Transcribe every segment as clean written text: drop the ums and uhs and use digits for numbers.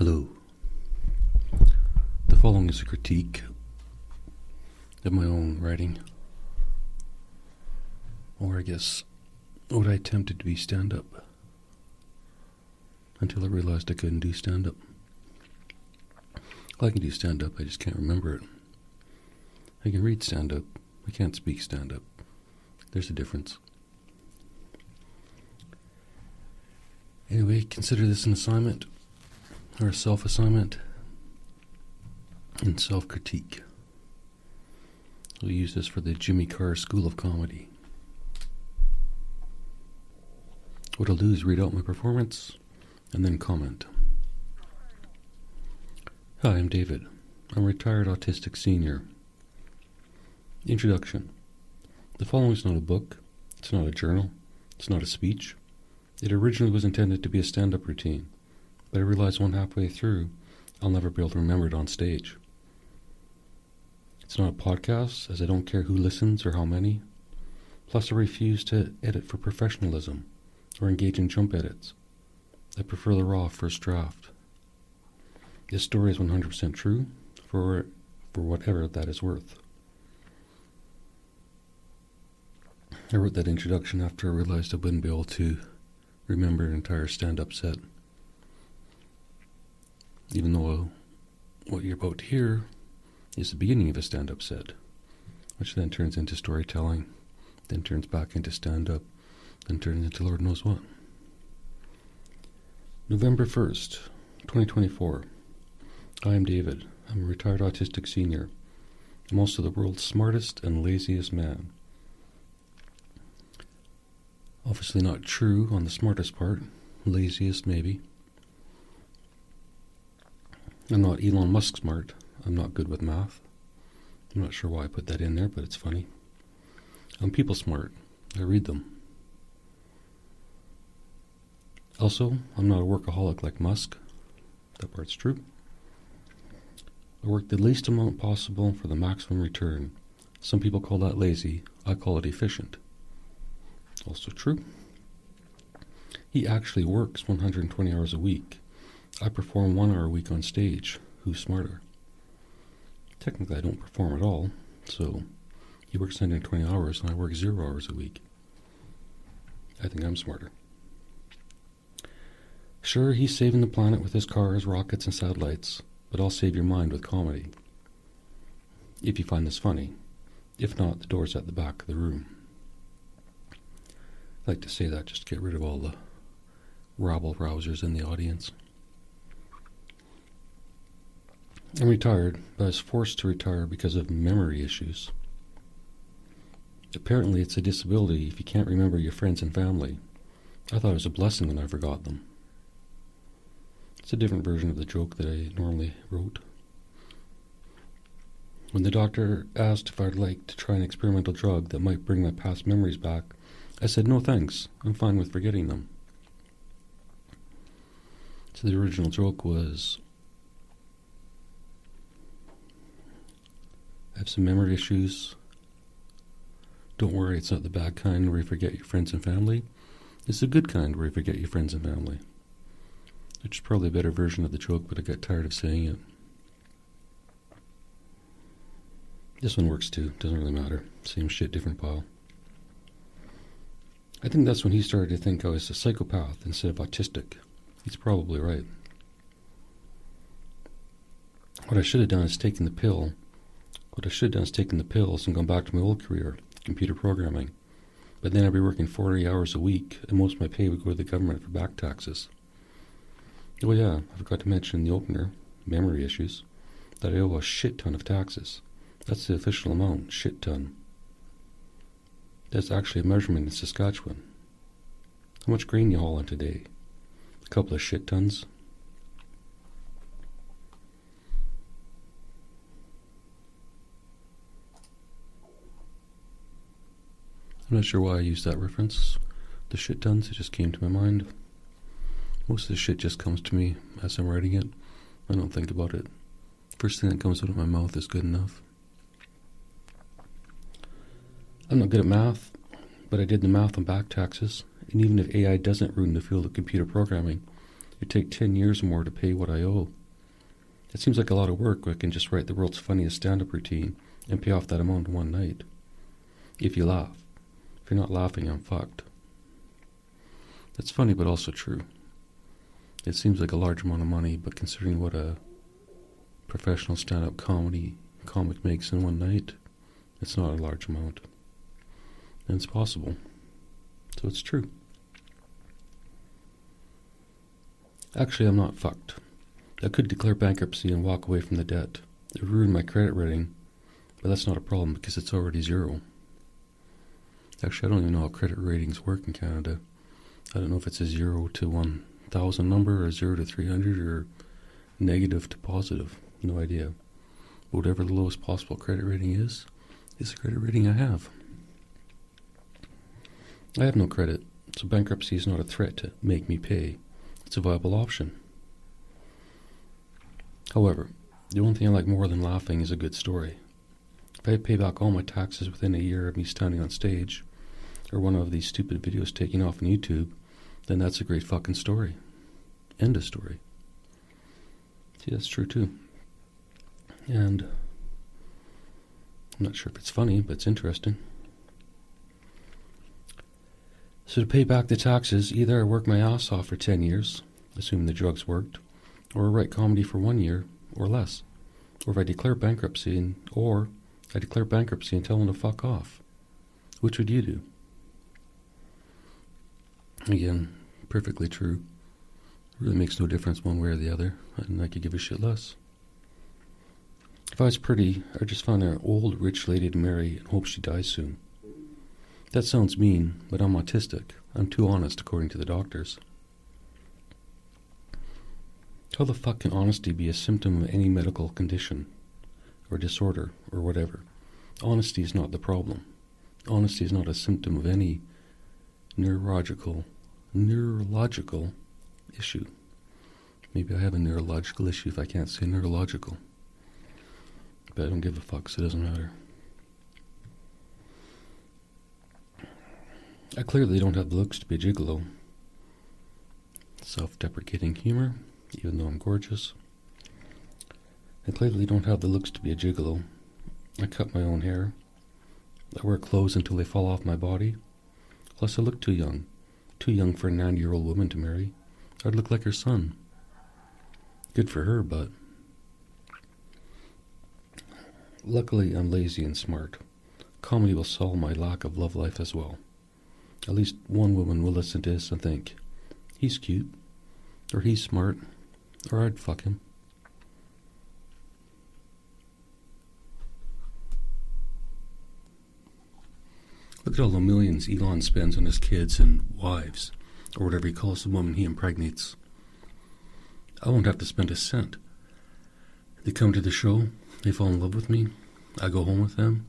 Hello. The following is a critique of my own writing, or I guess what I attempted to be stand-up, until I realized I couldn't do stand-up. Well, I can do stand-up, I just can't remember it. I can read stand-up, I can't speak stand-up. There's a difference. Anyway, consider this an assignment, or a self-assignment, and self-critique. We'll use this for the Jimmy Carr School of Comedy. What I'll do is read out my performance, and then comment. Hi, I'm David. I'm a retired autistic senior. Introduction. The following is not a book, it's not a journal, it's not a speech. It originally was intended to be a stand-up routine, but I realized one halfway through I'll never be able to remember it on stage. It's not a podcast, as I don't care who listens or how many. Plus I refuse to edit for professionalism or engage in jump edits. I prefer the raw first draft. This story is 100% true, for whatever that is worth. I wrote that introduction after I realized I wouldn't be able to remember an entire stand-up set. Even though what you're about to hear is the beginning of a stand-up set, which then turns into storytelling, then turns back into stand-up, then turns into Lord knows what. November 1st, 2024. I am David. I'm a retired autistic senior. I'm also the world's smartest and laziest man. Obviously not true on the smartest part. Laziest, maybe. I'm not Elon Musk smart. I'm not good with math. I'm not sure why I put that in there, but it's funny. I'm people smart. I read them. Also, I'm not a workaholic like Musk. That part's true. I work the least amount possible for the maximum return. Some people call that lazy. I call it efficient. Also true. He actually works 120 hours a week. I perform 1 hour a week on stage. Who's smarter? Technically, I don't perform at all, so he works 120 hours and I work 0 hours a week. I think I'm smarter. Sure, he's saving the planet with his cars, rockets, and satellites, but I'll save your mind with comedy. If you find this funny. If not, the door's at the back of the room. I like to say that just to get rid of all the rabble-rousers in the audience. I'm retired, but I was forced to retire because of memory issues. Apparently it's a disability if you can't remember your friends and family. I thought it was a blessing when I forgot them. It's a different version of the joke that I normally wrote. When the doctor asked if I'd like to try an experimental drug that might bring my past memories back, I said, no thanks, I'm fine with forgetting them. So the original joke was, I have some memory issues. Don't worry, it's not the bad kind where you forget your friends and family. It's the good kind where you forget your friends and family. Which is probably a better version of the joke, but I got tired of saying it. This one works too, doesn't really matter. Same shit, different pile. I think that's when he started to think I was a psychopath instead of autistic. He's probably right. What I should have done is taken the pills and gone back to my old career, computer programming. But then I'd be working 40 hours a week, and most of my pay would go to the government for back taxes. Oh yeah, I forgot to mention in the opener, memory issues, that I owe a shit ton of taxes. That's the official amount, shit ton. That's actually a measurement in Saskatchewan. How much grain you haul in today? A couple of shit tons? I'm not sure why I used that reference. The shit tons, it just came to my mind. Most of the shit just comes to me as I'm writing it. I don't think about it. First thing that comes out of my mouth is good enough. I'm not good at math, but I did the math on back taxes, and even if AI doesn't ruin the field of computer programming, It'd take 10 years or more to pay what I owe. It seems like a lot of work when I can just write the world's funniest stand-up routine and pay off that amount in one night. If you laugh. If you're not laughing, I'm fucked. That's funny, but also true. It seems like a large amount of money, but considering what a professional stand-up comic makes in one night, it's not a large amount. And it's possible. So it's true. Actually, I'm not fucked. I could declare bankruptcy and walk away from the debt. It would ruin my credit rating, but that's not a problem because it's already zero. Actually, I don't even know how credit ratings work in Canada. I don't know if it's a 0 to 1,000 number or 0 to 300 or negative to positive. No idea. But whatever the lowest possible credit rating is the credit rating I have. I have no credit, so bankruptcy is not a threat to make me pay. It's a viable option. However, the one thing I like more than laughing is a good story. If I pay back all my taxes within a year of me standing on stage, or one of these stupid videos taking off on YouTube, then that's a great fucking story. End of story. See, that's true too. And I'm not sure if it's funny, but it's interesting. So to pay back the taxes, either I work my ass off for 10 years, assuming the drugs worked, or I write comedy for 1 year or less. Or if I declare bankruptcy and tell them to fuck off. Which would you do? Again, perfectly true. It really makes no difference one way or the other, and I could give a shit less. If I was pretty, I'd just find an old rich lady to marry and hope she dies soon. That sounds mean, but I'm autistic. I'm too honest according to the doctors. How the fuck can honesty be a symptom of any medical condition, or disorder, or whatever? Honesty is not the problem. Honesty is not a symptom of any neurological issue. Maybe I have a neurological issue if I can't say neurological. But I don't give a fuck, so it doesn't matter. I clearly don't have the looks to be a gigolo. Self-deprecating humor, even though I'm gorgeous. I clearly don't have the looks to be a gigolo. I cut my own hair. I wear clothes until they fall off my body. Plus I look too young. Too young for a 90-year-old woman to marry. I'd look like her son. Good for her, but... Luckily, I'm lazy and smart. Comedy will solve my lack of love life as well. At least one woman will listen to this and think, he's cute, or he's smart, or I'd fuck him. Look at all the millions Elon spends on his kids and wives, or whatever he calls the woman he impregnates. I won't have to spend a cent. They come to the show, they fall in love with me, I go home with them,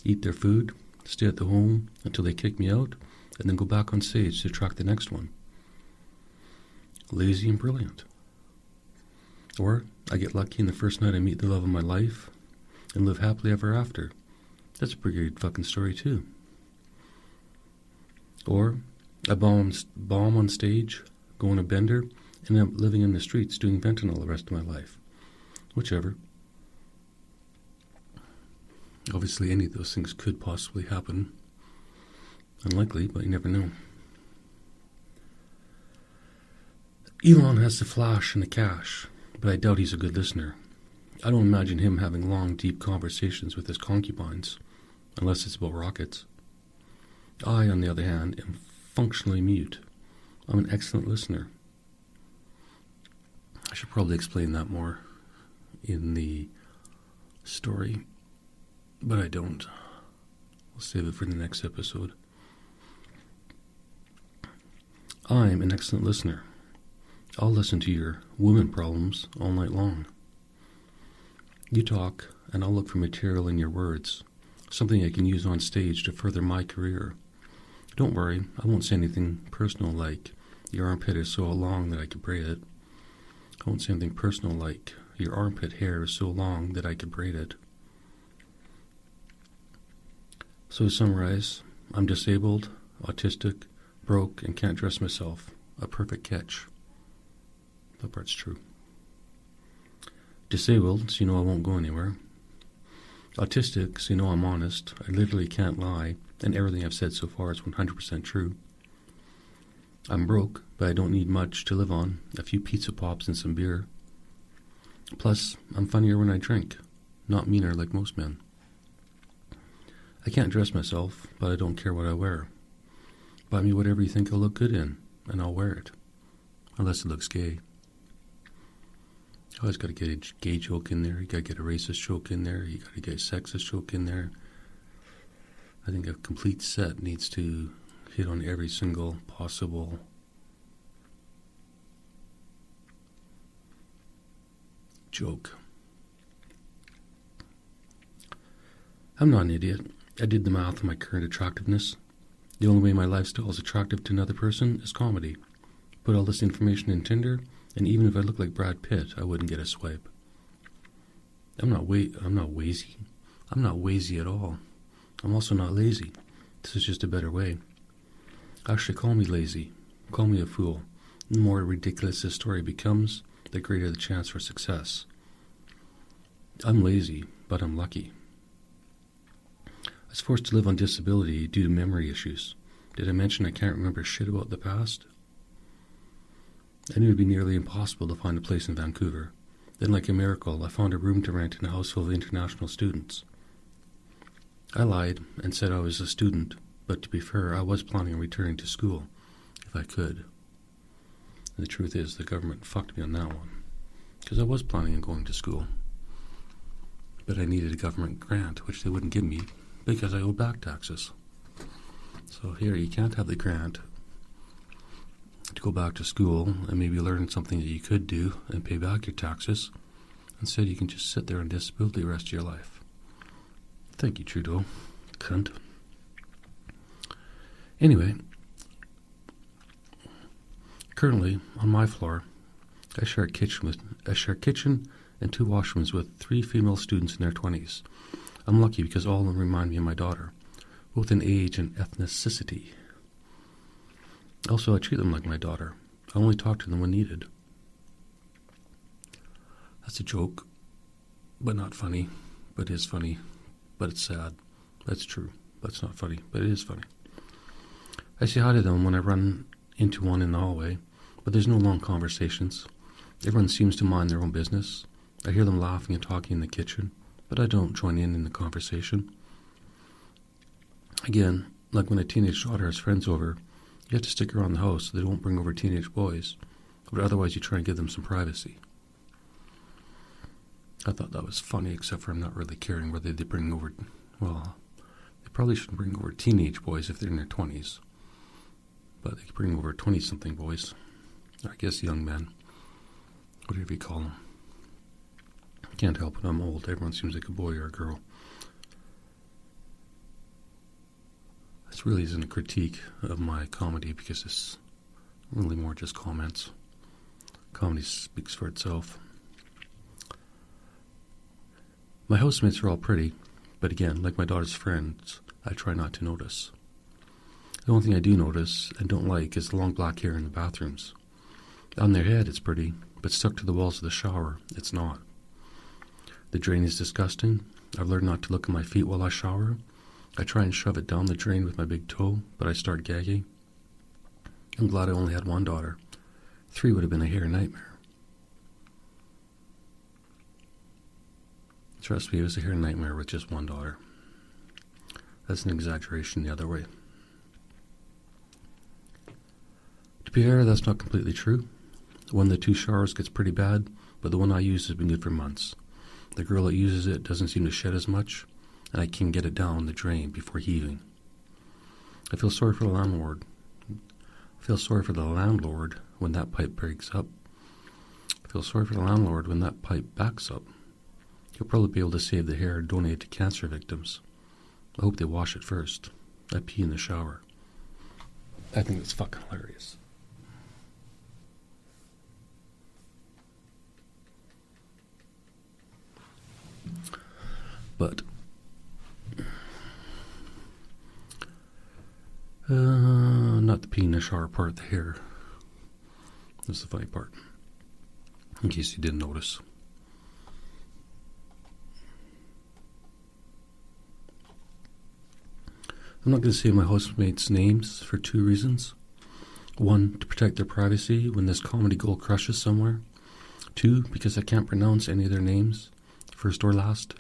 eat their food, stay at the home until they kick me out, and then go back on stage to attract the next one. Lazy and brilliant. Or I get lucky and the first night I meet the love of my life and live happily ever after. That's a pretty good fucking story too. Or I bomb on stage, go on a bender, and end up living in the streets doing fentanyl the rest of my life. Whichever. Obviously any of those things could possibly happen. Unlikely, but you never know. Elon has the flash and the cash, but I doubt he's a good listener. I don't imagine him having long, deep conversations with his concubines, unless it's about rockets. I, on the other hand, am functionally mute. I'm an excellent listener. I should probably explain that more in the story, but I don't. I'll save it for the next episode. I'm an excellent listener. I'll listen to your women problems all night long. You talk, and I'll look for material in your words, something I can use on stage to further my career. Don't worry, I won't say anything personal like, your armpit is so long that I could braid it. I won't say anything personal like, your armpit hair is so long that I could braid it. So to summarize, I'm disabled, autistic, broke, and can't dress myself. A perfect catch. That part's true. Disabled, so you know I won't go anywhere. Autistic, so you know I'm honest. I literally can't lie, and everything I've said so far is 100% true. I'm broke, but I don't need much to live on. A few pizza pops and some beer. Plus, I'm funnier when I drink, not meaner like most men. I can't dress myself, but I don't care what I wear. Buy me whatever you think I'll look good in, and I'll wear it. Unless it looks gay. You always got to get a gay joke in there. You got to get a racist joke in there. You got to get a sexist joke in there. I think a complete set needs to hit on every single possible joke. I'm not an idiot. I did the math on my current attractiveness. The only way my lifestyle is attractive to another person is comedy. Put all this information in Tinder, and even if I look like Brad Pitt, I wouldn't get a swipe. I'm not lazy. I'm not lazy at all. I'm also not lazy. This is just a better way. Actually, call me lazy. Call me a fool. The more ridiculous this story becomes, the greater the chance for success. I'm lazy, but I'm lucky. I was forced to live on disability due to memory issues. Did I mention I can't remember shit about the past? I knew it would be nearly impossible to find a place in Vancouver. Then, like a miracle, I found a room to rent in a house full of international students. I lied and said I was a student, but to be fair, I was planning on returning to school, if I could. And the truth is, the government fucked me on that one, because I was planning on going to school. But I needed a government grant, which they wouldn't give me, because I owed back taxes. So here, you can't have the grant to go back to school and maybe learn something that you could do and pay back your taxes. Instead, you can just sit there on disability the rest of your life. Thank you, Trudeau. Cunt. Anyway, currently, on my floor, I share a kitchen and 2 washrooms with 3 female students in their 20s. I'm lucky because all of them remind me of my daughter, both in age and ethnicity. Also, I treat them like my daughter. I only talk to them when needed. That's a joke, but not funny. But it is funny, but it's sad. That's true. That's not funny, but it is funny. I say hi to them when I run into one in the hallway, but there's no long conversations. Everyone seems to mind their own business. I hear them laughing and talking in the kitchen, but I don't join in the conversation. Again, like when a teenage daughter has friends over, you have to stick around the house so they don't bring over teenage boys, but otherwise you try and give them some privacy. I thought that was funny, except for I'm not really caring whether they bring over, well, they probably shouldn't bring over teenage boys if they're in their 20s, but they could bring over 20-something boys, or I guess young men, whatever you call them. Can't help it, I'm old. Everyone seems like a boy or a girl. This really isn't a critique of my comedy because it's really more just comments. Comedy speaks for itself. My housemates are all pretty, but again, like my daughter's friends, I try not to notice. The only thing I do notice and don't like is the long black hair in the bathrooms. On their head it's pretty, but stuck to the walls of the shower, it's not. The drain is disgusting. I've learned not to look at my feet while I shower. I try and shove it down the drain with my big toe, but I start gagging. I'm glad I only had 1 daughter. 3 would have been a hair nightmare. Trust me, it was a hair nightmare with just 1 daughter. That's an exaggeration the other way. To be fair, that's not completely true. One of the 2 showers gets pretty bad, but the one I use has been good for months. The girl that uses it doesn't seem to shed as much, and I can get it down the drain before heaving. I feel sorry for the landlord. I feel sorry for the landlord when that pipe breaks up. I feel sorry for the landlord when that pipe backs up. He'll probably be able to save the hair and donate it to cancer victims. I hope they wash it first. I pee in the shower. I think it's fucking hilarious. But not the pee in the shower part, the hair. That's the funny part. in case you didn't notice. I'm not going to say my housemates' names for two reasons. One, to protect their privacy when this comedy gold crushes somewhere. Two, because I can't pronounce any of their names, first or last.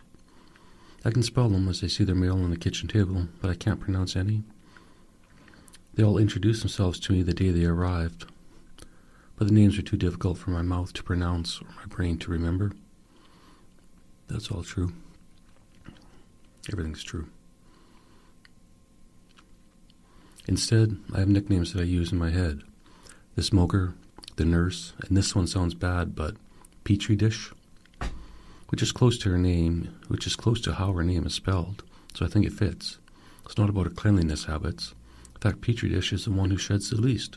I can spell them as I see their mail on the kitchen table, but I can't pronounce any. They all introduced themselves to me the day they arrived, but the names are too difficult for my mouth to pronounce or my brain to remember. That's all true. Everything's true. Instead, I have nicknames that I use in my head. The smoker, the nurse, and this one sounds bad, but Petri dish, which is close to her name, which is close to how her name is spelled, so I think it fits. It's not about her cleanliness habits. In fact, Petri dish is the one who sheds the least.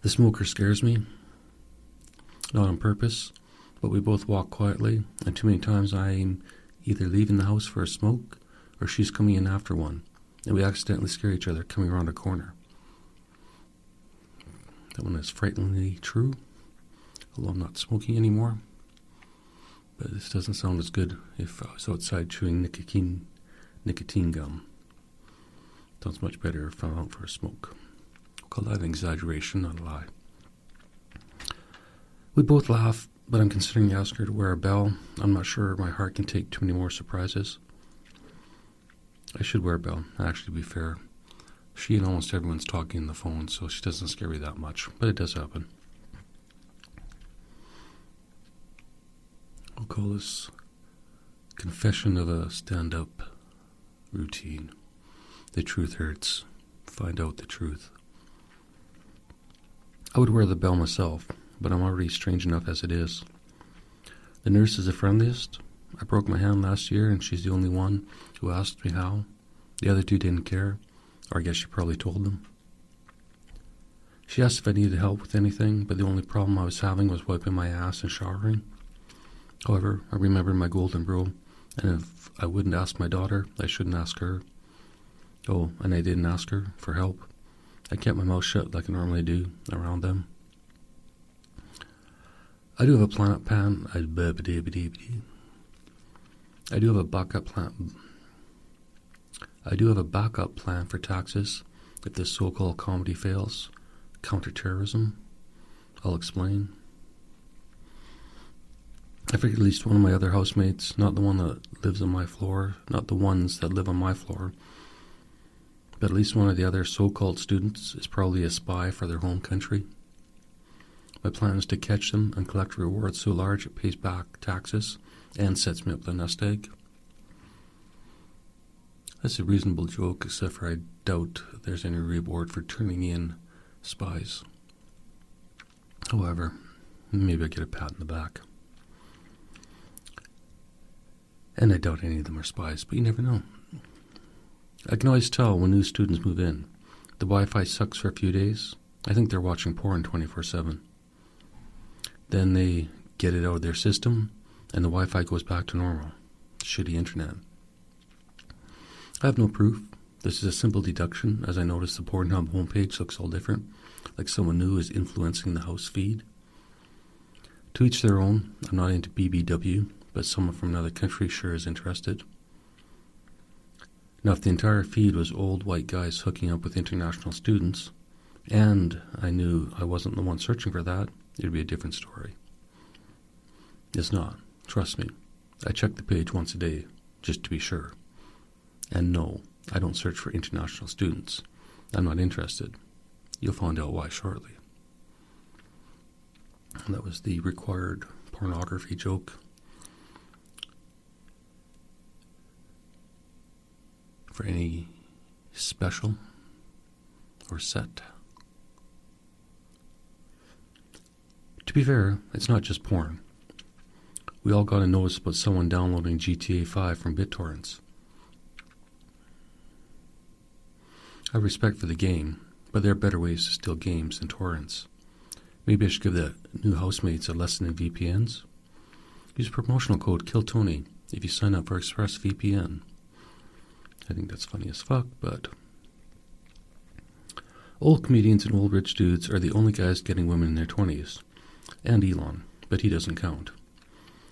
The smoker scares me, not on purpose, but we both walk quietly, and too many times I'm either leaving the house for a smoke or she's coming in after one, and we accidentally scare each other coming around a corner. That one is frighteningly true, although I'm not smoking anymore. But this doesn't sound as good if I was outside chewing nicotine gum. Sounds much better if I'm out for a smoke. I'll call that an exaggeration, not a lie. We both laugh, but I'm considering asking her to wear a bell. I'm not sure my heart can take too many more surprises. I should wear a bell, actually, to be fair. She and almost everyone's talking on the phone, so she doesn't scare me that much, but it does happen. I'll call this confession of a stand-up routine. The truth hurts. Find out the truth. I would wear the bell myself, but I'm already strange enough as it is. The nurse is the friendliest. I broke my hand last year, and she's the only one who asked me how. The other two didn't care, or I guess she probably told them. She asked if I needed help with anything, but the only problem I was having was wiping my ass and showering. However, I remembered my golden rule, and if I wouldn't ask my daughter, I shouldn't ask her. Oh, and I didn't ask her for help. I kept my mouth shut like I normally do around them. I do have a backup plan. I do have a backup plan for taxes if this so-called comedy fails. Counterterrorism. I'll explain. I figured at least one of my other housemates, not the one that lives on my floor, not the ones that live on my floor, but at least one of the other so-called students is probably a spy for their home country. My plan is to catch them and collect a reward so large it pays back taxes and sets me up the nest egg. That's a reasonable joke, except for I doubt there's any reward for turning in spies. However, maybe I get a pat in the back. And I doubt any of them are spies, but you never know. I can always tell when new students move in. The Wi-Fi sucks for a few days. I think they're watching porn 24/7. Then they get it out of their system, and the Wi-Fi goes back to normal. Shitty internet. I have no proof. This is a simple deduction, as I notice the Pornhub homepage looks all different, like someone new is influencing the house feed. To each their own. I'm not into BBW, but someone from another country sure is interested. Now, if the entire feed was old white guys hooking up with international students, and I knew I wasn't the one searching for that, it'd be a different story. It's not. Trust me. I check the page once a day, just to be sure. And no, I don't search for international students. I'm not interested. You'll find out why shortly. And that was the required pornography joke. For any special or set. To be fair, it's not just porn. We all got a notice about someone downloading GTA 5 from BitTorrents. I have respect for the game, but there are better ways to steal games than torrents. Maybe I should give the new housemates a lesson in VPNs. Use promotional code KILLTONY if you sign up for ExpressVPN. I think that's funny as fuck, but... Old comedians and old rich dudes are the only guys getting women in their 20s. And Elon, but he doesn't count.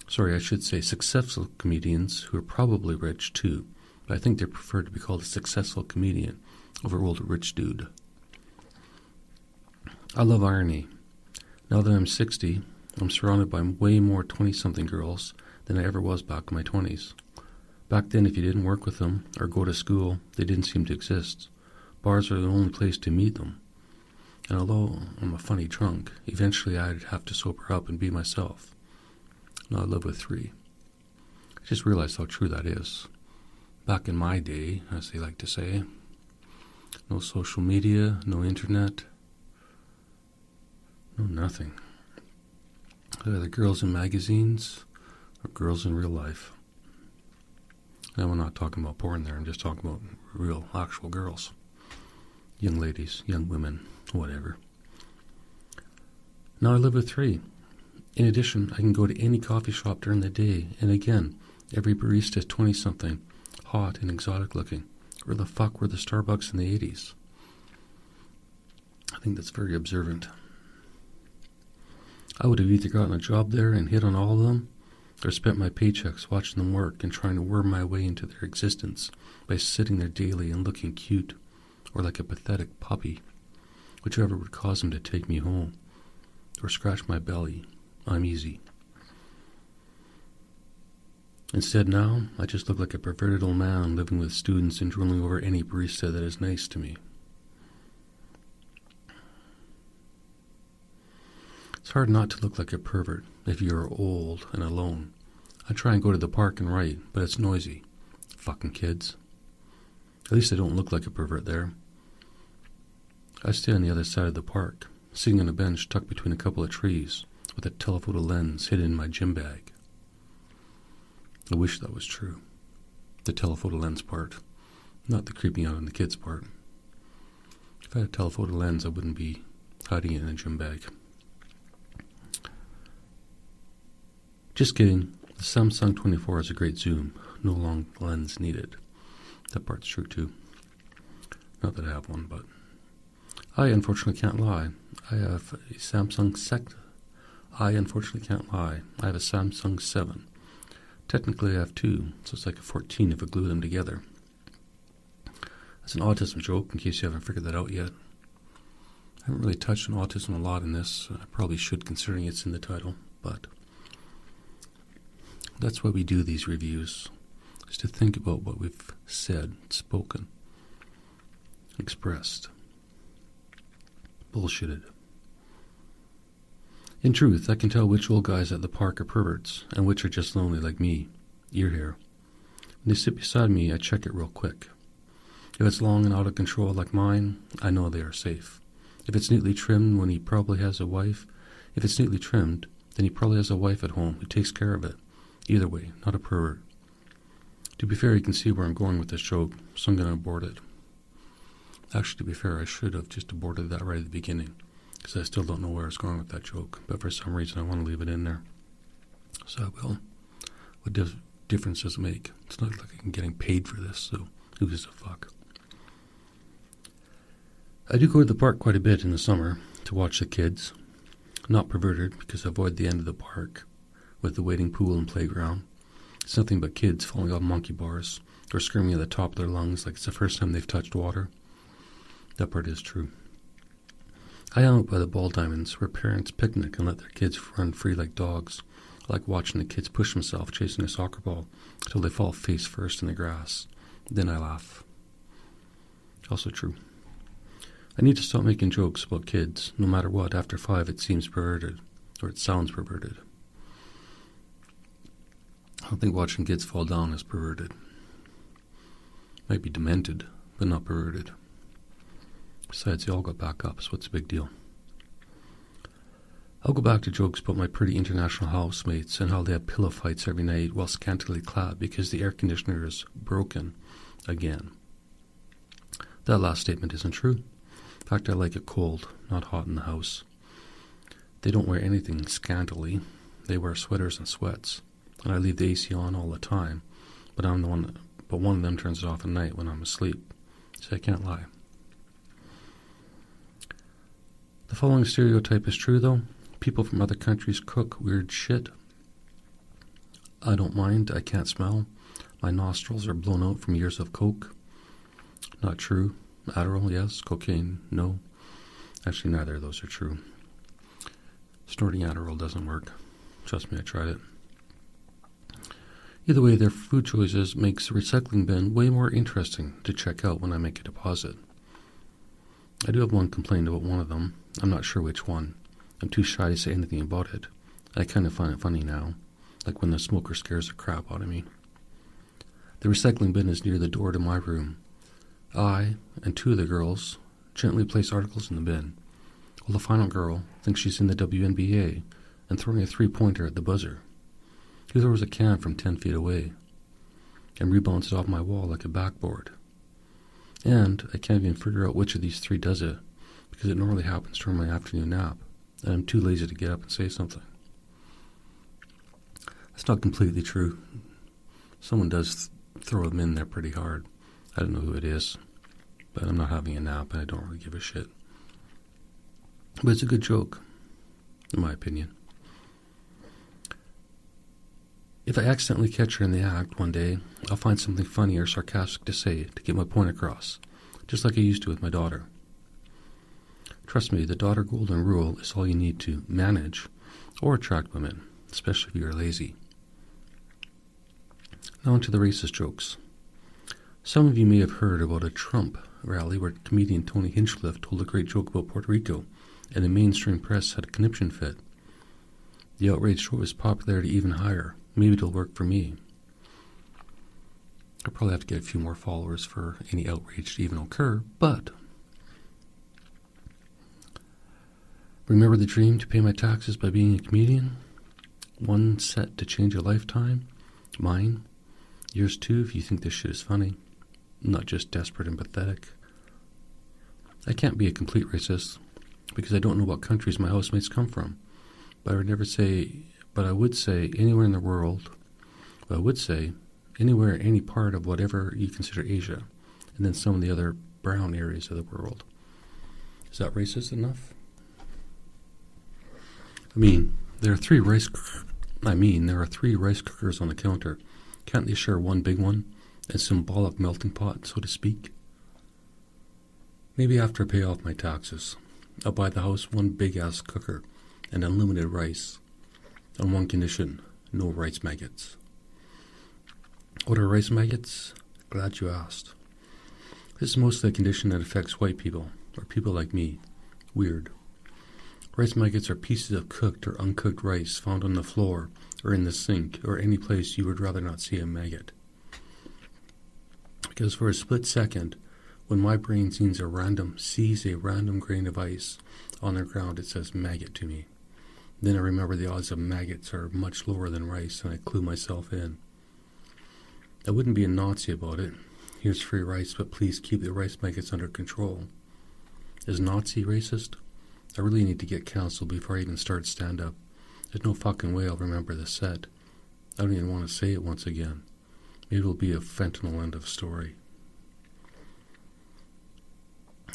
Sorry, I should say successful comedians who are probably rich too, but I think they prefer to be called a successful comedian over old rich dude. I love irony. Now that I'm 60, I'm surrounded by way more 20-something girls than I ever was back in my 20s. Back then, if you didn't work with them or go to school, they didn't seem to exist. Bars are the only place to meet them. And although I'm a funny drunk, eventually I'd have to sober up and be myself. Now I live with 3. I just realized how true that is. Back in my day, as they like to say, no social media, no internet, no nothing. Either girls in magazines or girls in real life. And I'm not talking about porn there, I'm just talking about real, actual girls. Young ladies, young women, whatever. Now I live with 3. In addition, I can go to any coffee shop during the day, and again, every barista is 20-something, hot and exotic looking. Where the fuck were the Starbucks in the 80s? I think that's very observant. I would have either gotten a job there and hit on all of them, or spent my paychecks watching them work and trying to worm my way into their existence by sitting there daily and looking cute, or like a pathetic puppy, whichever would cause them to take me home, or scratch my belly. I'm easy. Instead now, I just look like a perverted old man living with students and drooling over any barista that is nice to me. It's hard not to look like a pervert if you are old and alone. I try and go to the park and write, but it's noisy. Fucking kids. At least I don't look like a pervert there. I stay on the other side of the park, sitting on a bench tucked between a couple of trees, with a telephoto lens hidden in my gym bag. I wish that was true. The telephoto lens part, not the creeping out on the kids part. If I had a telephoto lens, I wouldn't be hiding it in a gym bag. Just kidding. The Samsung 24 has a great zoom. No long lens needed. That part's true too. Not that I have one, but I unfortunately can't lie. I have a Samsung I unfortunately can't lie. I have a Samsung 7. Technically I have 2, so it's like a 14 if I glue them together. That's an autism joke, in case you haven't figured that out yet. I haven't really touched on autism a lot in this. I probably should, considering it's in the title, but that's why we do these reviews, is to think about what we've said, spoken, expressed, bullshitted. In truth, I can tell which old guys at the park are perverts, and which are just lonely like me, ear hair. When they sit beside me, I check it real quick. If it's long and out of control like mine, I know they are safe. If it's neatly trimmed when he probably has a wife, then he probably has a wife at home who takes care of it. Either way, not a pervert. To be fair, you can see where I'm going with this joke, so I'm going to abort it. Actually, to be fair, I should have just aborted that right at the beginning, because I still don't know where I was going with that joke, but for some reason I want to leave it in there. So I will. What difference does it make? It's not like I'm getting paid for this, so who gives a fuck? I do go to the park quite a bit in the summer to watch the kids. Not perverted, because I avoid the end of the park with the waiting pool and playground. It's nothing but kids falling off monkey bars or screaming at the top of their lungs like it's the first time they've touched water. That part is true. I am out by the ball diamonds where parents picnic and let their kids run free like dogs. I like watching the kids push themselves chasing a soccer ball until they fall face first in the grass. Then I laugh. Also true. I need to stop making jokes about kids. No matter what, after 5 it seems perverted, or it sounds perverted. I don't think watching kids fall down is perverted. Might be demented, but not perverted. Besides, they all got back up, so what's the big deal? I'll go back to jokes about my pretty international housemates and how they have pillow fights every night while scantily clad because the air conditioner is broken again. That last statement isn't true. In fact, I like it cold, not hot in the house. They don't wear anything scantily. They wear sweaters and sweats. And I leave the AC on all the time, but one of them turns it off at night when I'm asleep, so I can't lie. The following stereotype is true, though. People from other countries cook weird shit. I don't mind. I can't smell. My nostrils are blown out from years of coke. Not true. Adderall, yes. Cocaine, no. Actually, neither of those are true. Snorting Adderall doesn't work. Trust me, I tried it. Either way, their food choices makes the recycling bin way more interesting to check out when I make a deposit. I do have one complaint about one of them. I'm not sure which one. I'm too shy to say anything about it. I kind of find it funny now, like when the smoker scares the crap out of me. The recycling bin is near the door to my room. I and two of the girls gently place articles in the bin, while the final girl thinks she's in the WNBA and throwing a three-pointer at the buzzer. He throws a can from 10 feet away and rebounds it off my wall like a backboard. And I can't even figure out which of these three does it, because it normally happens during my afternoon nap, and I'm too lazy to get up and say something. That's not completely true. Someone does throw them in there pretty hard. I don't know who it is, but I'm not having a nap and I don't really give a shit. But it's a good joke, in my opinion. If I accidentally catch her in the act one day, I'll find something funny or sarcastic to say to get my point across, just like I used to with my daughter. Trust me, the daughter golden rule is all you need to manage or attract women, especially if you're lazy. Now onto the racist jokes. Some of you may have heard about a Trump rally where comedian Tony Hinchcliffe told a great joke about Puerto Rico, and the mainstream press had a conniption fit. The outrage drove his popularity even higher. Maybe it'll work for me. I'll probably have to get a few more followers for any outrage to even occur, but remember the dream to pay my taxes by being a comedian? One set to change a lifetime? Mine? Yours too, if you think this shit is funny. Not just desperate and pathetic. I can't be a complete racist, because I don't know what countries my housemates come from. But I would say anywhere in the world. I would say anywhere, any part of whatever you consider Asia, and then some of the other brown areas of the world. Is that racist enough? There are three rice cookers on the counter. Can't they share one big one? A symbolic melting pot, so to speak? Maybe after I pay off my taxes, I'll buy the house one big-ass cooker and unlimited rice. On one condition, no rice maggots. What are rice maggots? Glad you asked. This is mostly a condition that affects white people, or people like me. Weird. Rice maggots are pieces of cooked or uncooked rice found on the floor, or in the sink, or any place you would rather not see a maggot. Because for a split second, when my brain sees a random grain of ice on the ground, it says maggot to me. Then I remember the odds of maggots are much lower than rice, and I clue myself in. I wouldn't be a Nazi about it. Here's free rice, but please keep the rice maggots under control. Is Nazi racist? I really need to get counseled before I even start stand-up. There's no fucking way I'll remember the set. I don't even want to say it once again. Maybe it'll be a fentanyl end of story.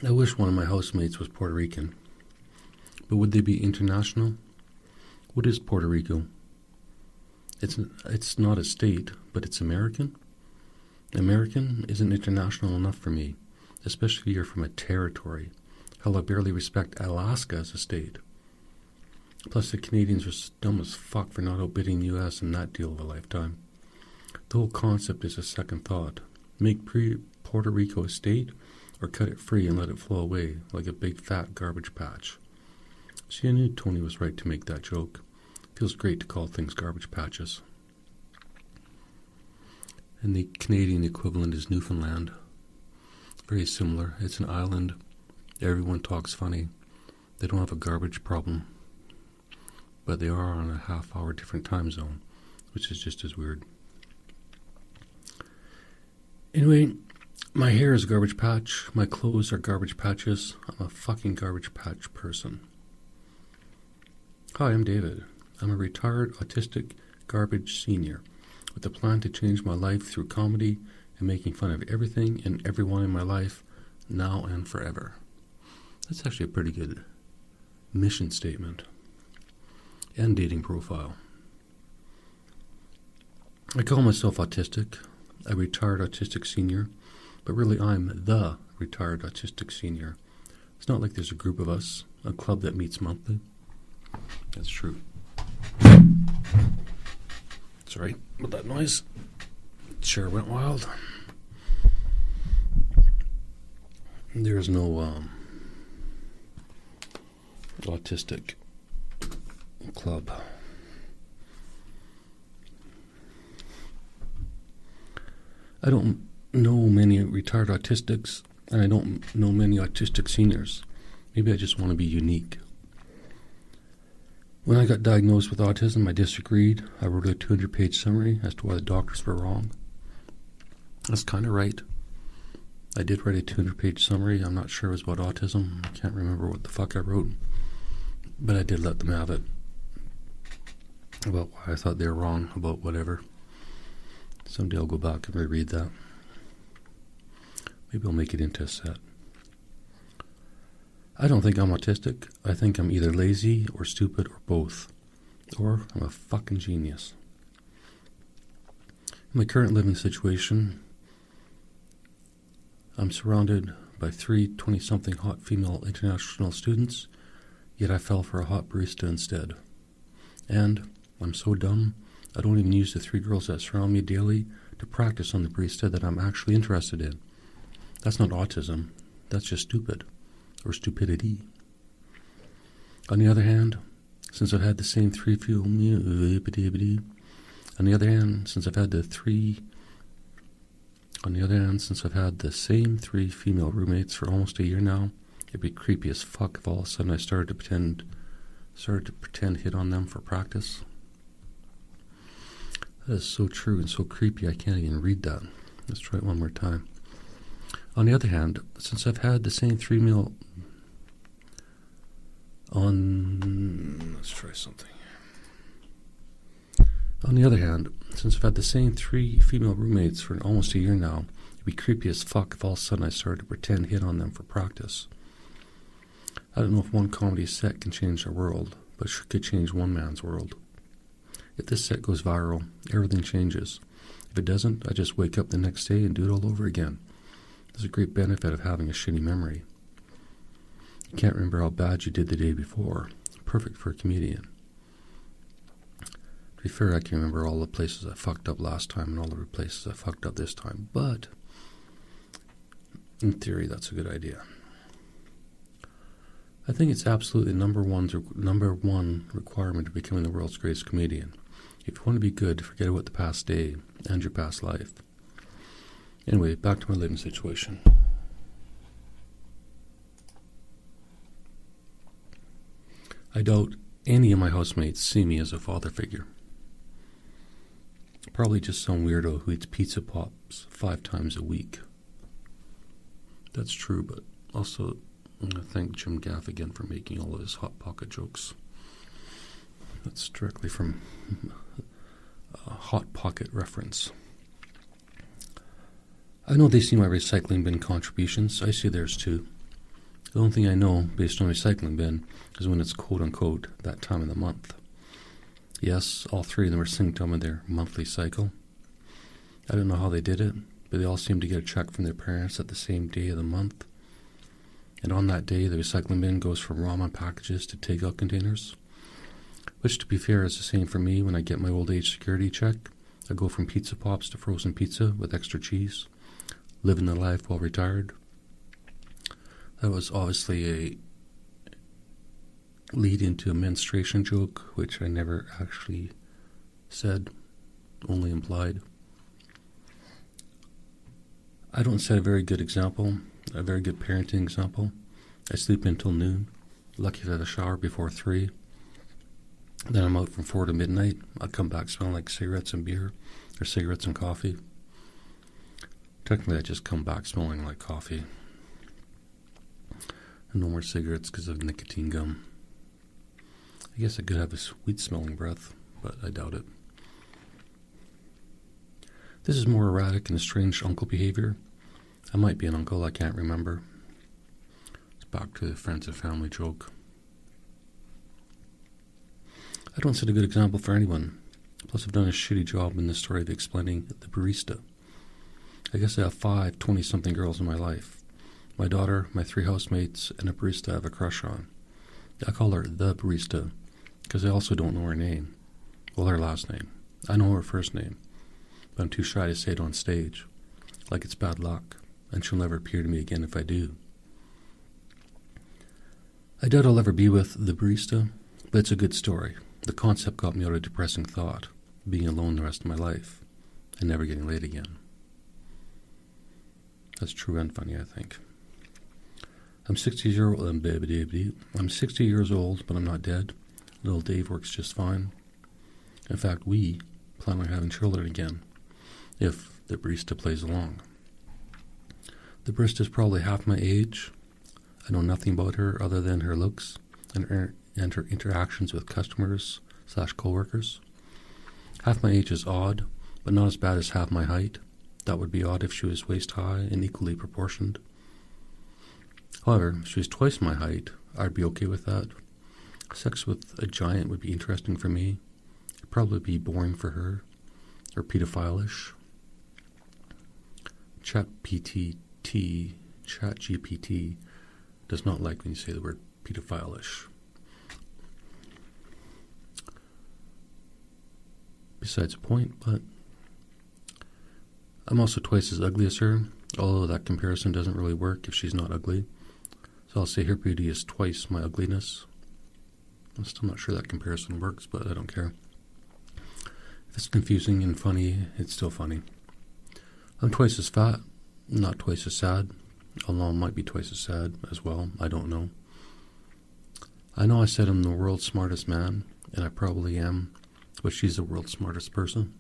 I wish one of my housemates was Puerto Rican. But would they be international? What is Puerto Rico? It's not a state, but it's American. American isn't international enough for me, especially if you're from a territory. Hell, I barely respect Alaska as a state. Plus, the Canadians are dumb as fuck for not outbidding the U.S. in that deal of a lifetime. The whole concept is a second thought. Make Puerto Rico a state, or cut it free and let it flow away like a big fat garbage patch. See, I knew Tony was right to make that joke. Feels great to call things garbage patches. And the Canadian equivalent is Newfoundland. Very similar. It's an island. Everyone talks funny. They don't have a garbage problem. But they are on a half-hour different time zone, which is just as weird. Anyway, my hair is a garbage patch. My clothes are garbage patches. I'm a fucking garbage patch person. Hi, I'm David. I'm a retired autistic garbage senior with a plan to change my life through comedy and making fun of everything and everyone in my life now and forever. That's actually a pretty good mission statement. and dating profile. I call myself autistic, a retired autistic senior, but really I'm the retired autistic senior. It's not like there's a group of us, a club that meets monthly. That's true. Sorry about that noise. Chair went wild. There's no autistic club. I don't know many retired autistics, and I don't know many autistic seniors. Maybe I just want to be unique. When I got diagnosed with autism, I disagreed. I wrote a 200-page summary as to why the doctors were wrong. That's kind of right. I did write a 200-page summary. I'm not sure it was about autism. I can't remember what the fuck I wrote. But I did let them have it. About why I thought they were wrong about whatever. Someday I'll go back and reread that. Maybe I'll make it into a set. I don't think I'm autistic. I think I'm either lazy or stupid or both. Or I'm a fucking genius. In my current living situation, I'm surrounded by 3 20-something hot female international students, yet I fell for a hot barista instead. And I'm so dumb, I don't even use the 3 girls that surround me daily to practice on the barista that I'm actually interested in. That's not autism, that's just stupid, or stupidity. On the other hand, since I've had the same 3 same 3 female roommates for almost a year now, it'd be creepy as fuck if all of a sudden I started to pretend hit on them for practice. That is so true and so creepy I can't even read that. Let's try it one more time. On the other hand, since I've had the same 3 female roommates for almost a year now, it'd be creepy as fuck if all of a sudden I started to pretend hit on them for practice. I don't know if one comedy set can change the world, but it could change one man's world. If this set goes viral, everything changes. If it doesn't, I just wake up the next day and do it all over again. There's a great benefit of having a shitty memory. You can't remember how bad you did the day before. Perfect for a comedian. To be fair, I can remember all the places I fucked up last time and all the places I fucked up this time, but in theory, that's a good idea. I think it's absolutely number one requirement of becoming the world's greatest comedian. If you want to be good, forget about the past day and your past life. Anyway, back to my living situation. I doubt any of my housemates see me as a father figure. Probably just some weirdo who eats pizza pops 5 times a week. That's true, but also I want to thank Jim Gaffigan for making all of his Hot Pocket jokes. That's directly from a Hot Pocket reference. I know they see my recycling bin contributions. I see theirs too. The only thing I know, based on recycling bin, is when it's quote-unquote that time of the month. Yes, all 3 of them are synced on with their monthly cycle. I don't know how they did it, but they all seem to get a check from their parents at the same day of the month. And on that day, the recycling bin goes from ramen packages to takeout containers. Which, to be fair, is the same for me when I get my old age security check. I go from pizza pops to frozen pizza with extra cheese. Living the life while retired. That was obviously a lead into a menstruation joke, which I never actually said, only implied. I don't set a very good example, a very good parenting example. I sleep until noon, lucky to have a shower before 3. Then I'm out from 4 to midnight. I'll come back smelling like cigarettes and beer, or cigarettes and coffee. Technically, I just come back smelling like coffee. And no more cigarettes because of nicotine gum. I guess I could have a sweet-smelling breath, but I doubt it. This is more erratic and strange uncle behavior. I might be an uncle, I can't remember. It's back to the friends and family joke. I don't set a good example for anyone. Plus, I've done a shitty job in this story of explaining the barista. I guess I have 5 20-something girls in my life. My daughter, my 3 housemates, and a barista I have a crush on. I call her the barista because I also don't know her name. Well, her last name. I know her first name, but I'm too shy to say it on stage, like it's bad luck, and she'll never appear to me again if I do. I doubt I'll ever be with the barista, but it's a good story. The concept got me out of depressing thought, being alone the rest of my life, and never getting laid again. That's true and funny, I think. I'm 60 years old, but I'm not dead. Little Dave works just fine. In fact, we plan on having children again, if the barista plays along. The barista is probably half my age. I know nothing about her other than her looks and her interactions with customers/coworkers. Half my age is odd, but not as bad as half my height. That would be odd if she was waist high and equally proportioned. However, if she was twice my height, I'd be okay with that. Sex with a giant would be interesting for me. It'd probably be boring for her, or pedophile-ish. ChatGPT does not like when you say the word pedophile-ish. Besides the point, but I'm also twice as ugly as her, although that comparison doesn't really work if she's not ugly. So I'll say her beauty is twice my ugliness. I'm still not sure that comparison works, but I don't care. If it's confusing and funny, it's still funny. I'm twice as fat, not twice as sad, although I might be twice as sad as well, I don't know. I know I said I'm the world's smartest man, and I probably am, but she's the world's smartest person.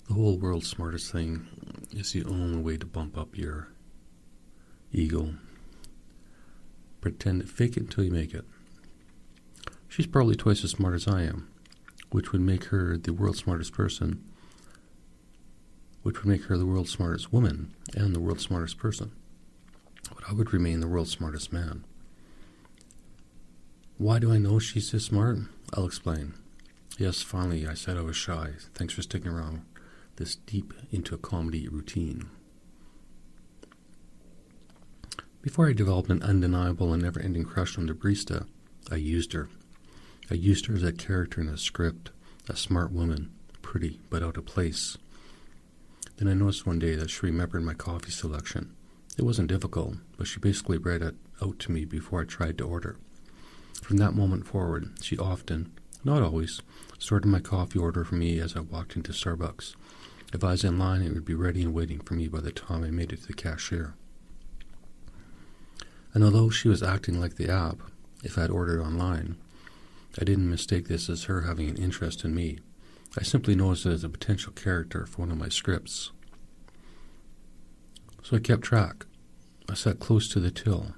The whole world's smartest thing is the only way to bump up your ego. Fake it until you make it. She's probably twice as smart as I am, which would make her the world's smartest person, which would make her the world's smartest woman and the world's smartest person. But I would remain the world's smartest man. Why do I know she's this smart? I'll explain. Yes, finally, I said I was shy. Thanks for sticking around this deep into a comedy routine. Before I developed an undeniable and never-ending crush on the barista, I used her. I used her as a character in a script, a smart woman, pretty but out of place. Then I noticed one day that she remembered my coffee selection. It wasn't difficult, but she basically read it out to me before I tried to order. From that moment forward, she often, not always, sorted my coffee order for me as I walked into Starbucks. If I was in line, it would be ready and waiting for me by the time I made it to the cashier. And although she was acting like the app, if I had ordered online, I didn't mistake this as her having an interest in me. I simply noticed it as a potential character for one of my scripts. So I kept track. I sat close to the till,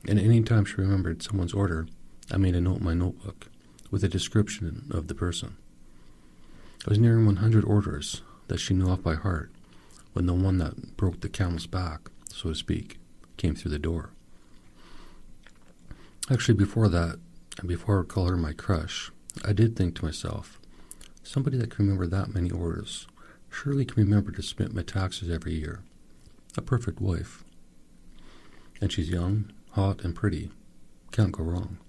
and any time she remembered someone's order, I made a note in my notebook with a description of the person. I was nearing 100 orders that she knew off by heart when the one that broke the camel's back, so to speak, came through the door. Actually, before that, and before I would call her my crush, I did think to myself, somebody that can remember that many orders surely can remember to submit my taxes every year. A perfect wife. And she's young, hot, and pretty. Can't go wrong.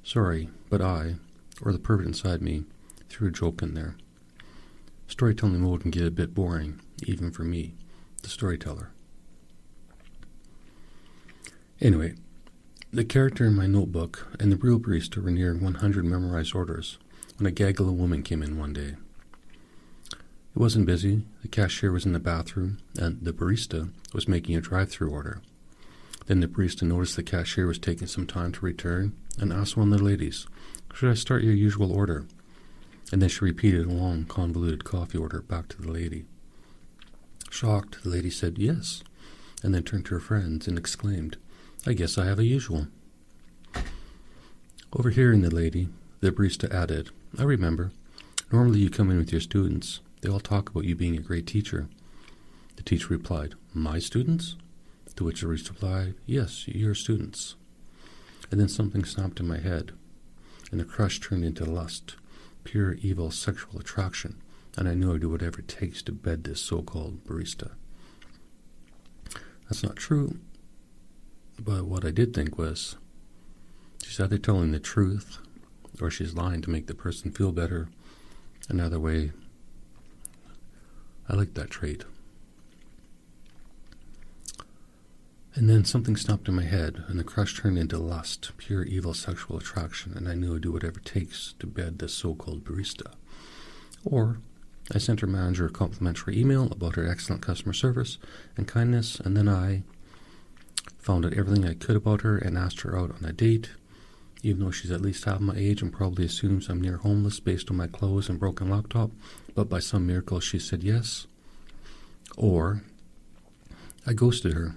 Sorry, but I, or the pervert inside me, threw a joke in there. Storytelling mode can get a bit boring, even for me, the storyteller. Anyway, the character in my notebook and the real barista were nearing 100 memorized orders when a gaggle of women came in one day. It wasn't busy, the cashier was in the bathroom, and the barista was making a drive-through order. Then the barista noticed the cashier was taking some time to return and asked one of the ladies, "Should I start your usual order?" And then she repeated a long, convoluted coffee order back to the lady. Shocked, the lady said yes, and then turned to her friends and exclaimed, "I guess I have a usual." Overhearing the lady, the barista added, "I remember. Normally you come in with your students. They all talk about you being a great teacher." The teacher replied, "My students?" To which the barista replied, "Yes, your students." And then something snapped in my head, and the crush turned into lust, pure evil sexual attraction, and I knew I'd do whatever it takes to bed this so-called barista. That's not true, but what I did think was, she's either telling the truth, or she's lying to make the person feel better. Another way, I like that trait. And then something snapped in my head, and the crush turned into lust, pure evil sexual attraction, and I knew I'd do whatever it takes to bed this so-called barista. Or I sent her manager a complimentary email about her excellent customer service and kindness, and then I found out everything I could about her and asked her out on a date, even though she's at least half my age and probably assumes I'm near homeless based on my clothes and broken laptop, but by some miracle she said yes. Or I ghosted her.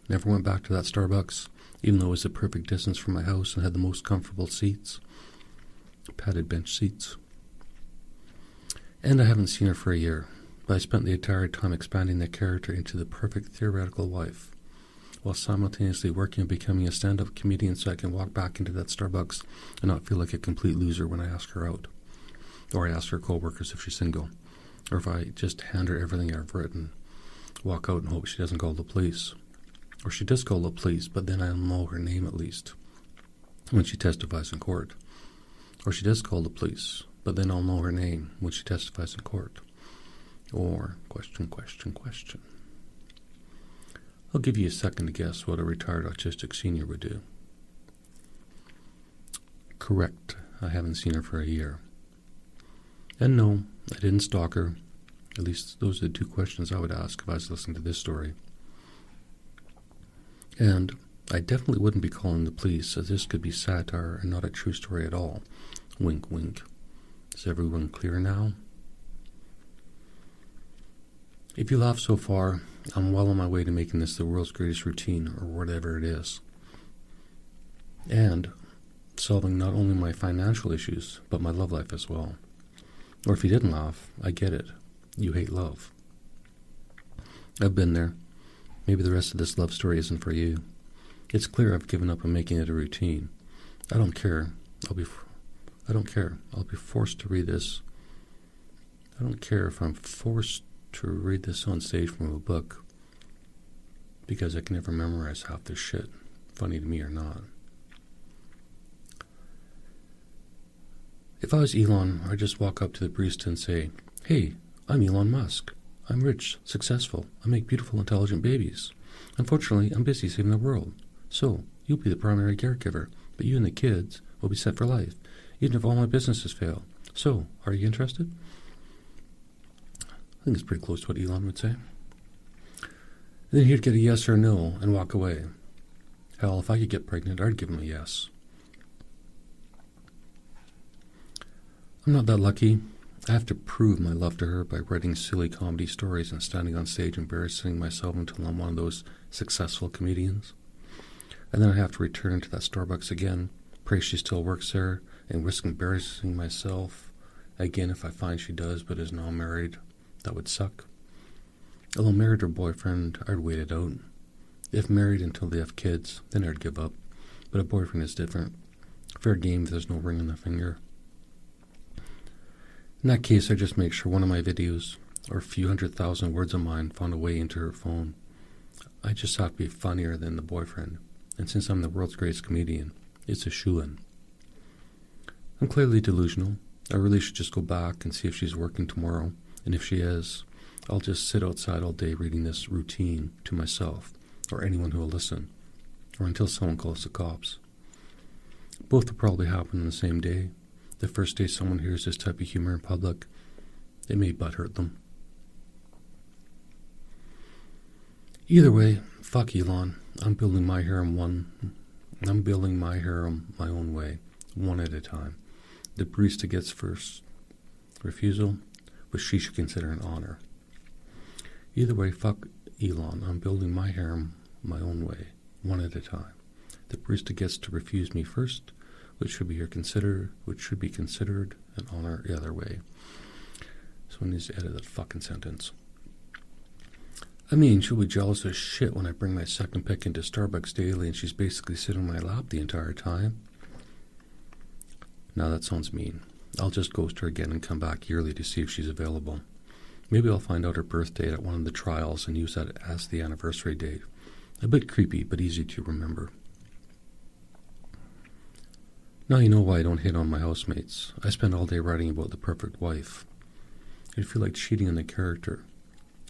Never went back to that Starbucks, even though it was the perfect distance from my house and had the most comfortable seats, padded bench seats. And I haven't seen her for a year, but I spent the entire time expanding that character into the perfect theoretical wife, while simultaneously working on becoming a stand-up comedian so I can walk back into that Starbucks and not feel like a complete loser when I ask her out. Or I ask her co-workers if she's single, or if I just hand her everything I've written, walk out and hope she doesn't call the police. Or she does call the police, but then I'll know her name at least when she testifies in court. Or she does call the police, but then I'll know her name when she testifies in court. Or question. I'll give you a second to guess what a retired autistic senior would do. Correct. I haven't seen her for a year. And no, I didn't stalk her. At least those are the two questions I would ask if I was listening to this story. And I definitely wouldn't be calling the police, as this could be satire and not a true story at all. Wink, wink. Is everyone clear now? If you laugh so far, I'm well on my way to making this the world's greatest routine, or whatever it is. And solving not only my financial issues, but my love life as well. Or if you didn't laugh, I get it. You hate love. I've been there. Maybe the rest of this love story isn't for you. It's clear I've given up on making it a routine. I don't care. I don't care. I'll be forced to read this. I don't care if I'm forced to read this on stage from a book, because I can never memorize half this shit, funny to me or not. If I was Elon, I'd just walk up to the barista and say, "Hey, I'm Elon Musk. I'm rich, successful, I make beautiful, intelligent babies. Unfortunately, I'm busy saving the world. So, you'll be the primary caregiver, but you and the kids will be set for life, even if all my businesses fail. So, are you interested?" I think it's pretty close to what Elon would say. And then he'd get a yes or no and walk away. Hell, if I could get pregnant, I'd give him a yes. I'm not that lucky. I have to prove my love to her by writing silly comedy stories and standing on stage embarrassing myself until I'm one of those successful comedians. And then I have to return to that Starbucks again, pray she still works there, and risk embarrassing myself again if I find she does but is now married. That would suck. Although married or boyfriend, I'd wait it out. If married until they have kids, then I'd give up. But a boyfriend is different. Fair game if there's no ring on the finger. In that case, I just make sure one of my videos, or a few 100,000 words of mine, found a way into her phone. I just have to be funnier than the boyfriend, and since I'm the world's greatest comedian, it's a shoo-in. I'm clearly delusional. I really should just go back and see if she's working tomorrow, and if she is, I'll just sit outside all day reading this routine to myself, or anyone who will listen, or until someone calls the cops. Both will probably happen on the same day. The first day someone hears this type of humor in public, it may butthurt them. Either way, fuck Elon. I'm building my harem my own way, one at a time. The barista gets first refusal, which she should consider an honor. Either way, fuck Elon. I'm building my harem my own way, one at a time. The barista gets to refuse me first, which should be considered an honor the other way. So I need to edit that fucking sentence. I mean, she'll be jealous as shit when I bring my second pick into Starbucks daily and she's basically sitting on my lap the entire time. Now that sounds mean. I'll just ghost her again and come back yearly to see if she's available. Maybe I'll find out her birth date at one of the trials and use that as the anniversary date. A bit creepy, but easy to remember. Now you know why I don't hit on my housemates. I spend all day writing about the perfect wife. It'd feel like cheating on the character.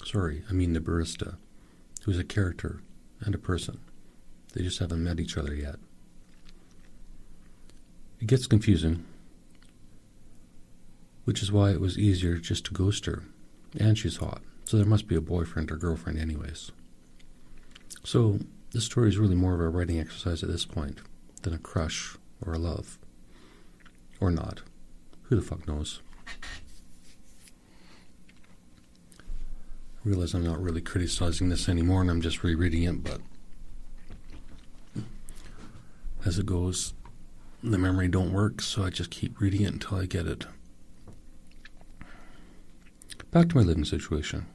Sorry, I mean the barista, who's a character and a person. They just haven't met each other yet. It gets confusing, which is why it was easier just to ghost her. And she's hot, so there must be a boyfriend or girlfriend anyways. So this story is really more of a writing exercise at this point than a crush or a love. Or not. Who the fuck knows? I realize I'm not really criticizing this anymore and I'm just rereading it, but as it goes, the memory don't work, so I just keep reading it until I get it. Back to my living situation,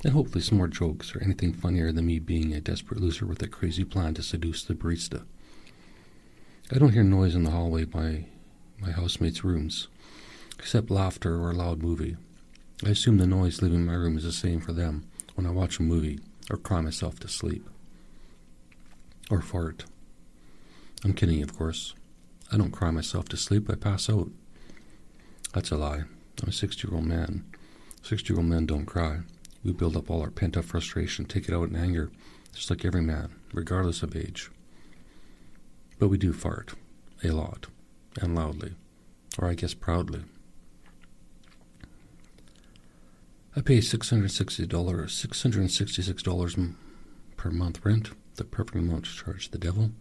and hopefully some more jokes or anything funnier than me being a desperate loser with a crazy plan to seduce the barista. I don't hear noise in the hallway by my housemates' rooms, except laughter or a loud movie. I assume the noise leaving my room is the same for them when I watch a movie or cry myself to sleep. Or fart. I'm kidding, of course. I don't cry myself to sleep, I pass out. That's a lie. I'm a 60-year-old man. 60-year-old men don't cry. We build up all our pent-up frustration, take it out in anger, just like every man, regardless of age. But we do fart. A lot. And loudly. Or I guess proudly. I pay $666 per month rent, the perfect amount to charge the devil.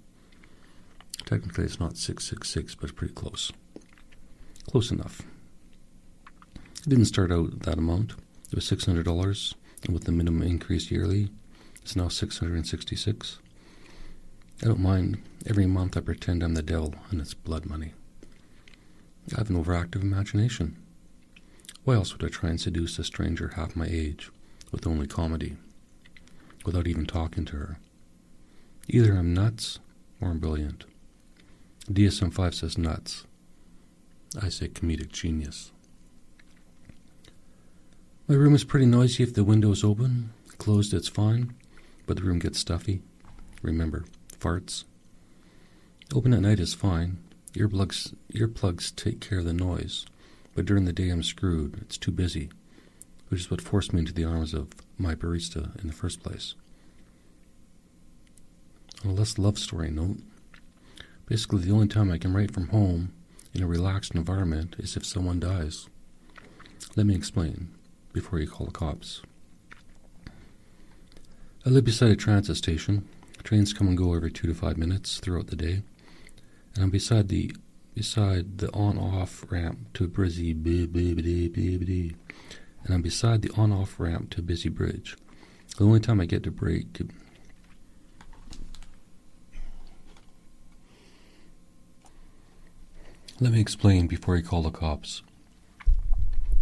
Technically it's not 666, but pretty close. Close enough. It didn't start out that amount. It was $600, and with the minimum increase yearly, it's now $666. I don't mind. Every month I pretend I'm the devil, and it's blood money. I have an overactive imagination. Why else would I try and seduce a stranger half my age with only comedy, without even talking to her? Either I'm nuts or I'm brilliant. DSM-5 says nuts. I say comedic genius. My room is pretty noisy if the window is open. Closed, it's fine, but the room gets stuffy. Remember, farts. Open at night is fine. Earplugs take care of the noise. But during the day I'm screwed. It's too busy, which is what forced me into the arms of my barista in the first place. On a less love story note, basically the only time I can write from home in a relaxed environment is if someone dies. Let me explain before you call the cops. I live beside a transit station. Trains come and go every 2 to 5 minutes throughout the day, and I'm beside the on-off ramp to Busy Bridge. The only time I get to break. Let me explain before you call the cops.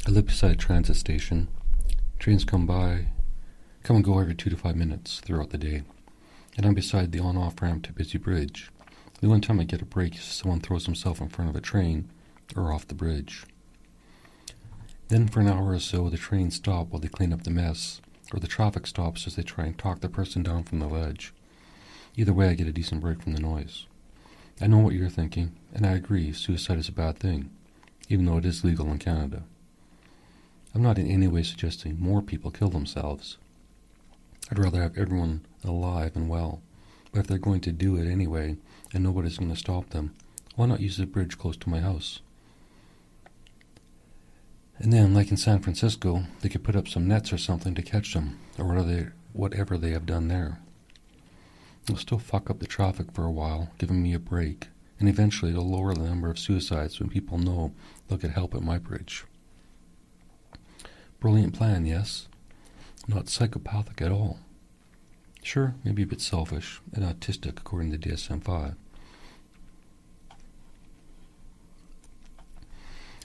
I live beside a transit station. Trains come and go every 2 to 5 minutes throughout the day, and I'm beside the on-off ramp to Busy Bridge. The only time I get a break is if someone throws himself in front of a train or off the bridge. Then for an hour or so, the trains stop while they clean up the mess, or the traffic stops as they try and talk the person down from the ledge. Either way, I get a decent break from the noise. I know what you're thinking, and I agree, suicide is a bad thing, even though it is legal in Canada. I'm not in any way suggesting more people kill themselves. I'd rather have everyone alive and well, but if they're going to do it anyway, and nobody's going to stop them, why not use the bridge close to my house? And then, like in San Francisco, they could put up some nets or something to catch them, or whatever they have done there. It'll still fuck up the traffic for a while, giving me a break, and eventually it'll lower the number of suicides when people know they'll get help at my bridge. Brilliant plan, yes? Not psychopathic at all. Sure, maybe a bit selfish and autistic according to DSM-5.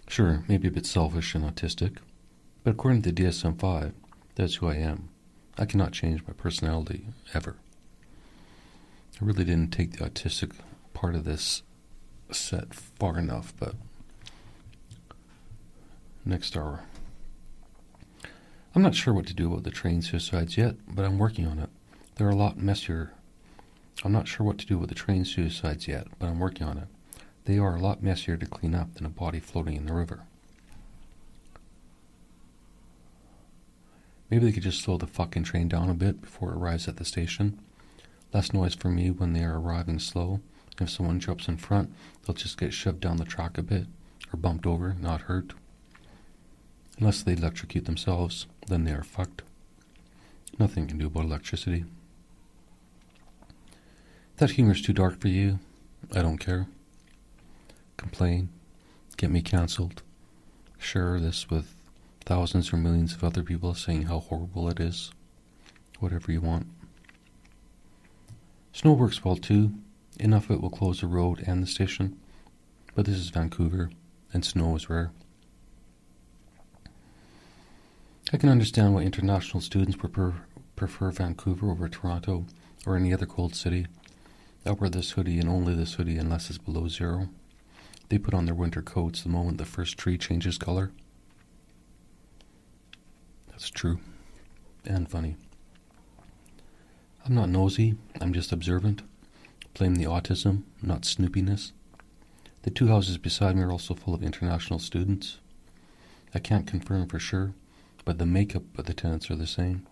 Sure, maybe a bit selfish and autistic, but according to DSM-5, that's who I am. I cannot change my personality, ever. I really didn't take the autistic part of this set far enough, but next hour. I'm not sure what to do about the train suicides yet, but I'm working on it. They're a lot messier. I'm not sure what to do with the train suicides yet, but I'm working on it. They are a lot messier to clean up than a body floating in the river. Maybe they could just slow the fucking train down a bit before it arrives at the station. Less noise for me when they are arriving slow. If someone jumps in front, they'll just get shoved down the track a bit, or bumped over, not hurt. Unless they electrocute themselves, then they are fucked. Nothing can do about electricity. If that humor's too dark for you, I don't care. Complain, get me cancelled, share this with thousands or millions of other people saying how horrible it is. Whatever you want. Snow works well too. Enough of it will close the road and the station. But this is Vancouver, and snow is rare. I can understand why international students prefer Vancouver over Toronto or any other cold city. I wear this hoodie and only this hoodie unless it's below zero. They put on their winter coats the moment the first tree changes color. That's true. And funny. I'm not nosy, I'm just observant. Blame the autism, not snoopiness. The two houses beside me are also full of international students. I can't confirm for sure, but the makeup of the tenants are the same.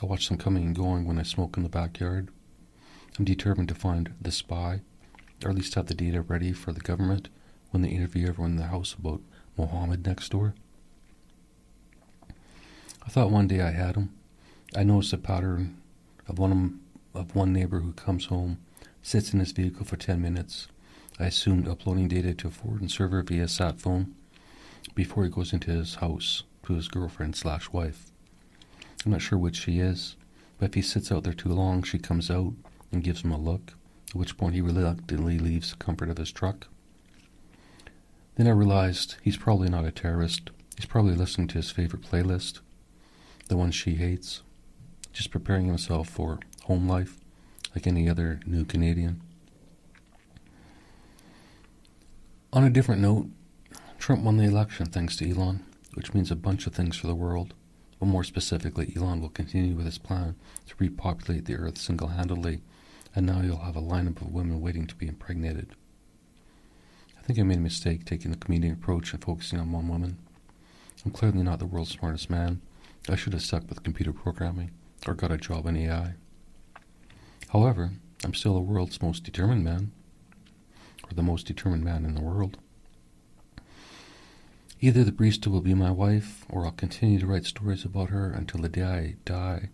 I watch them coming and going when I smoke in the backyard. I'm determined to find the spy, or at least have the data ready for the government when they interview everyone in the house about Mohammed next door. I thought one day I had him. I noticed a pattern of one neighbor who comes home, sits in his vehicle for 10 minutes. I assumed uploading data to a foreign server via sat phone before he goes into his house to his girlfriend/wife. I'm not sure which she is, but if he sits out there too long, she comes out and gives him a look, at which point he reluctantly leaves the comfort of his truck. Then I realized he's probably not a terrorist. He's probably listening to his favorite playlist, the one she hates, just preparing himself for home life like any other new Canadian. On a different note, Trump won the election thanks to Elon, which means a bunch of things for the world. But more specifically, Elon will continue with his plan to repopulate the earth single-handedly, and now you'll have a lineup of women waiting to be impregnated. I think I made a mistake taking the comedian approach and focusing on one woman. I'm clearly not the world's smartest man. I should have stuck with computer programming or got a job in AI. However, I'm still the world's most determined man, or the most determined man in the world. Either the barista will be my wife, or I'll continue to write stories about her until the day I die,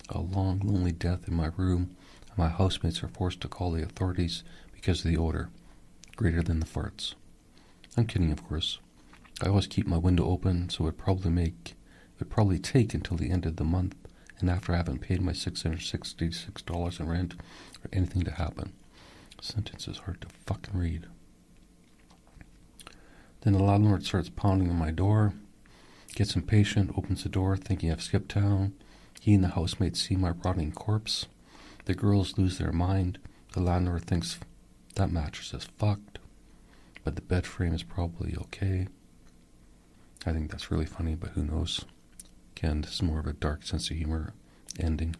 a long, lonely death in my room, and my housemates are forced to call the authorities because of the odor, greater than the farts. I'm kidding, of course. I always keep my window open, so it would probably take until the end of the month, and after I haven't paid my $666 in rent, for anything to happen. The sentence is hard to fucking read. Then the landlord starts pounding on my door, gets impatient, opens the door, thinking I've skipped town. He and the housemates see my rotting corpse. The girls lose their mind. The landlord thinks that mattress is fucked, but the bed frame is probably okay. I think that's really funny, but who knows? Again, this is more of a dark sense of humor ending.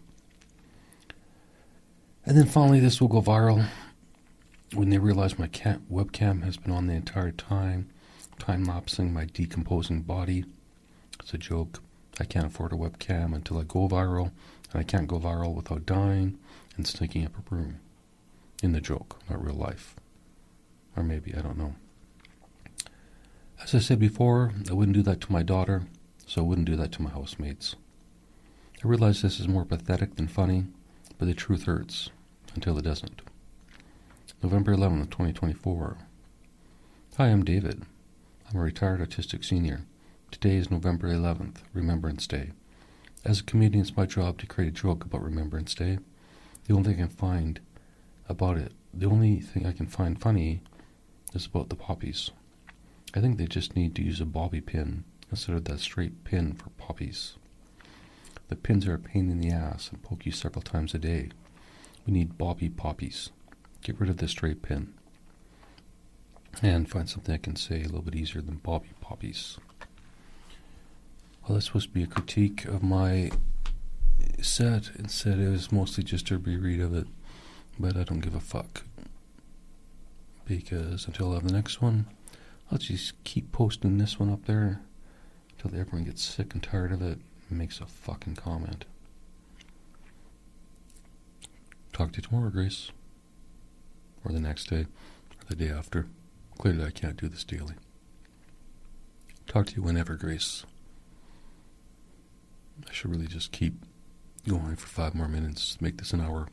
And then finally this will go viral when they realize my webcam has been on the entire time-lapsing my decomposing body. It's a joke. I can't afford a webcam until I go viral, and I can't go viral without dying and sneaking up a room. In the joke, not real life. Or maybe, I don't know. As I said before, I wouldn't do that to my daughter, so I wouldn't do that to my housemates. I realize this is more pathetic than funny, but the truth hurts until it doesn't. November 11th, 2024. Hi, I'm David. I'm a retired autistic senior. Today is November 11th, Remembrance Day. As a comedian, it's my job to create a joke about Remembrance Day. The only thing I can find funny is about the poppies. I think they just need to use a bobby pin instead of that straight pin for poppies. The pins are a pain in the ass and poke you several times a day. We need bobby poppies. Get rid of the straight pin. And find something I can say a little bit easier than bobby poppies. Well, that's supposed to be a critique of my set. Instead, it was mostly just a reread of it. But I don't give a fuck. Because until I have the next one, I'll just keep posting this one up there until everyone gets sick and tired of it and makes a fucking comment. Talk to you tomorrow, Grace. Or the next day. Or the day after. Clearly I can't do this daily. Talk to you whenever, Grace. I should really just keep going for 5 more minutes. Make this an hour.